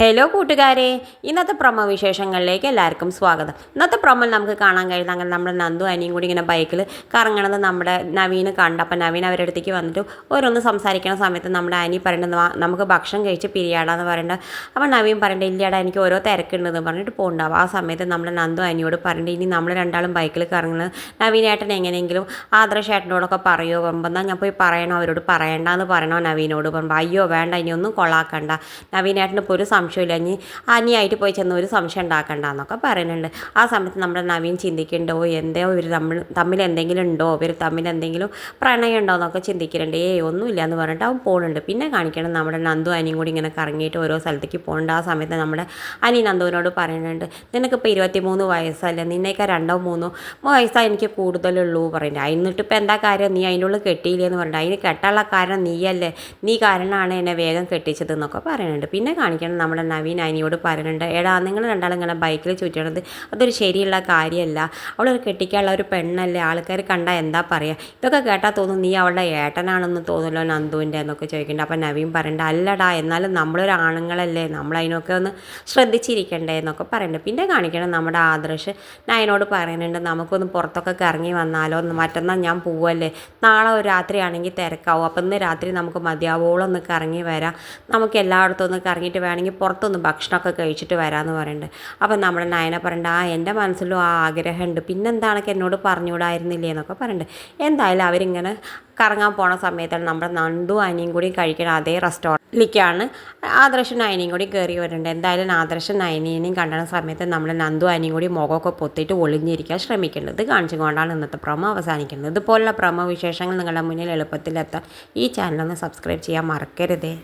Hello കൂട്ടുകാരെ, ഇന്നത്തെ promo വിശേഷങ്ങളിലേക്ക് എല്ലാവർക്കും സ്വാഗതം. ഇന്നത്തെ പ്രൊമോയിൽ നമുക്ക് കാണാൻ കഴിയുന്നത് അങ്ങനെ നമ്മുടെ നന്ദു അനിയും കൂടി ഇങ്ങനെ ബൈക്കിൽ കറങ്ങണത് നമ്മുടെ നവീന് കണ്ട്. അപ്പം നവീൻ അവരുടെ അടുത്തേക്ക് വന്നിട്ട് ഓരോന്ന് സംസാരിക്കുന്ന സമയത്ത് നമ്മുടെ അനി പറയേണ്ടത് നമുക്ക് ഭക്ഷണം കഴിച്ച് പിരിയാടാന്ന് പറയേണ്ടത്. അപ്പം നവീൻ പറയേണ്ടത് ഇല്ലടാ എനിക്ക് ഓരോ തിരക്കുണ്ടെന്ന് പറഞ്ഞിട്ട് പോകണ്ടാവും. ആ സമയത്ത് നമ്മുടെ നന്ദു അനിയോട് പറയേണ്ടത് ഇനി നമ്മൾ രണ്ടാളും ബൈക്കിൽ കറങ്ങുന്നത് നവീനേട്ടൻ എങ്ങനെയെങ്കിലും ആദർശേട്ടനോടൊക്കെ പറയുമോ പറയുമ്പോൾ ഞാൻ പോയി പറയണോ അവരോട് പറയണ്ടെന്ന് പറയണോ നവീനോട് പറയുമ്പോൾ അയ്യോ വേണ്ട ഇനി ഒന്നും കൊള്ളാക്കണ്ട, നവീനേട്ടന് ഇപ്പോൾ ഒരു സംശയമില്ല, ഇനി അനിയായിട്ട് പോയി ചെന്ന് ഒരു സംശയം ഉണ്ടാക്കണ്ടെന്നൊക്കെ പറയുന്നുണ്ട്. ആ സമയത്ത് നമ്മുടെ നവീൻ ചിന്തിക്കുന്നുണ്ടോ എന്തോ ഇവർ തമ്മിൽ എന്തെങ്കിലും ഉണ്ടോ, ഇവർ തമ്മിൽ എന്തെങ്കിലും പ്രണയം ഉണ്ടോ എന്നൊക്കെ ചിന്തിക്കുന്നുണ്ട്. ഒന്നുമില്ല എന്ന് പറഞ്ഞിട്ട് അവൻ പോകുന്നുണ്ട്. പിന്നെ കാണിക്കണം നമ്മുടെ നന്ദു അനിയും കൂടി ഇങ്ങനെ കറങ്ങിയിട്ട് ഓരോ സ്ഥലത്തേക്ക് പോകുന്നുണ്ട്. ആ സമയത്ത് നമ്മുടെ അനി നന്ദുവിനോട് പറയുന്നുണ്ട് നിനക്കിപ്പോൾ 23 വയസ്സല്ലേ, നിന്നേക്കാൾ 2-3 വയസ്സാണ് എനിക്ക് കൂടുതലുള്ളൂ പറയുന്നത്. എന്നിട്ട് ഇപ്പോൾ എന്താ കാര്യം, നീ അതിൻ്റെ ഉള്ളിൽ കെട്ടിയില്ലേ എന്ന് പറഞ്ഞിട്ട് അതിന് കെട്ടാനുള്ള കാരണം നീയല്ലേ, നീ കാരണമാണ് എന്നെ വേഗം കെട്ടിച്ചത് എന്നൊക്കെ പറയുന്നുണ്ട്. പിന്നെ കാണിക്കണം നമ്മുടെ നവീൻ അനിയോട് പറയുന്നുണ്ട് എടാ നിങ്ങൾ രണ്ടാളും ഇങ്ങനെ ബൈക്കിൽ ചുറ്റണത് അതൊരു ശരിയുള്ള കാര്യമല്ല, അവളൊരു കെട്ടിക്കാനുള്ള ഒരു പെണ്ണല്ലേ, ആൾക്കാർ കണ്ടാൽ എന്താ പറയുക, ഇതൊക്കെ കേട്ടാൽ തോന്നും നീ അവളുടെ ഏട്ടനാണെന്ന് തോന്നുമല്ലോ നന്ദുവിൻ്റെ എന്നൊക്കെ ചോദിക്കുന്നുണ്ട്. അപ്പം നവീൻ പറയണ്ട അല്ലടാ എന്നാലും നമ്മളൊരു ആണുങ്ങളല്ലേ, നമ്മളതിനൊക്കെ ഒന്ന് ശ്രദ്ധിച്ചിരിക്കണ്ടേ എന്നൊക്കെ പറയുന്നുണ്ട്. പിന്നെ കാണിക്കണം നമ്മുടെ ആദർശ് നയനോട് പറയുന്നുണ്ട് നമുക്കൊന്ന് പുറത്തൊക്കെ കറങ്ങി വന്നാലോ, മറ്റന്നാൾ ഞാൻ പോവല്ലേ, നാളെ ഒരു രാത്രിയാണെങ്കിൽ തിരക്കാവും, അപ്പം ഇന്ന് രാത്രി നമുക്ക് മതിയാവോളം ഒന്ന് കറങ്ങി വരാം, നമുക്ക് എല്ലായിടത്തും ഒന്ന് കറങ്ങിയിട്ട് വേണമെങ്കിൽ പുറത്തൊന്ന് ഭക്ഷണമൊക്കെ കഴിച്ചിട്ട് വരാമെന്ന് പറയുന്നുണ്ട്. അപ്പം നമ്മുടെ നയന പറയണ്ട എൻ്റെ മനസ്സിലും ആ ആഗ്രഹമുണ്ട്, പിന്നെന്താണൊക്കെ എന്നോട് പറഞ്ഞുകൂടായിരുന്നില്ലേ എന്നൊക്കെ പറയുന്നുണ്ട്. എന്തായാലും അവരിങ്ങനെ കറങ്ങാൻ പോണ സമയത്താണ് നമ്മുടെ നന്ദു അനിയും കൂടി കഴിക്കുന്ന അതേ റെസ്റ്റോറൻറ്റിലേക്കാണ് ആദർശൻ നയനയും കൂടി കയറി വരുന്നുണ്ട്. എന്തായാലും ആദർശൻ നയനേനെയും കണ്ടുന്ന സമയത്ത് നമ്മുടെ നന്ദു അനിയും കൂടി മുഖമൊക്കെ പൊത്തിയിട്ട് ഒളിഞ്ഞിരിക്കാൻ ശ്രമിക്കേണ്ടത് കാണിച്ചുകൊണ്ടാണ് ഇന്നത്തെ പ്രൊമോ അവസാനിക്കുന്നത്. ഇതുപോലുള്ള പ്രൊമോ വിശേഷങ്ങൾ നിങ്ങളുടെ മുന്നിൽ എളുപ്പത്തിലെത്താൻ ഈ ചാനലൊന്ന് സബ്സ്ക്രൈബ് ചെയ്യാൻ മറക്കരുതേ.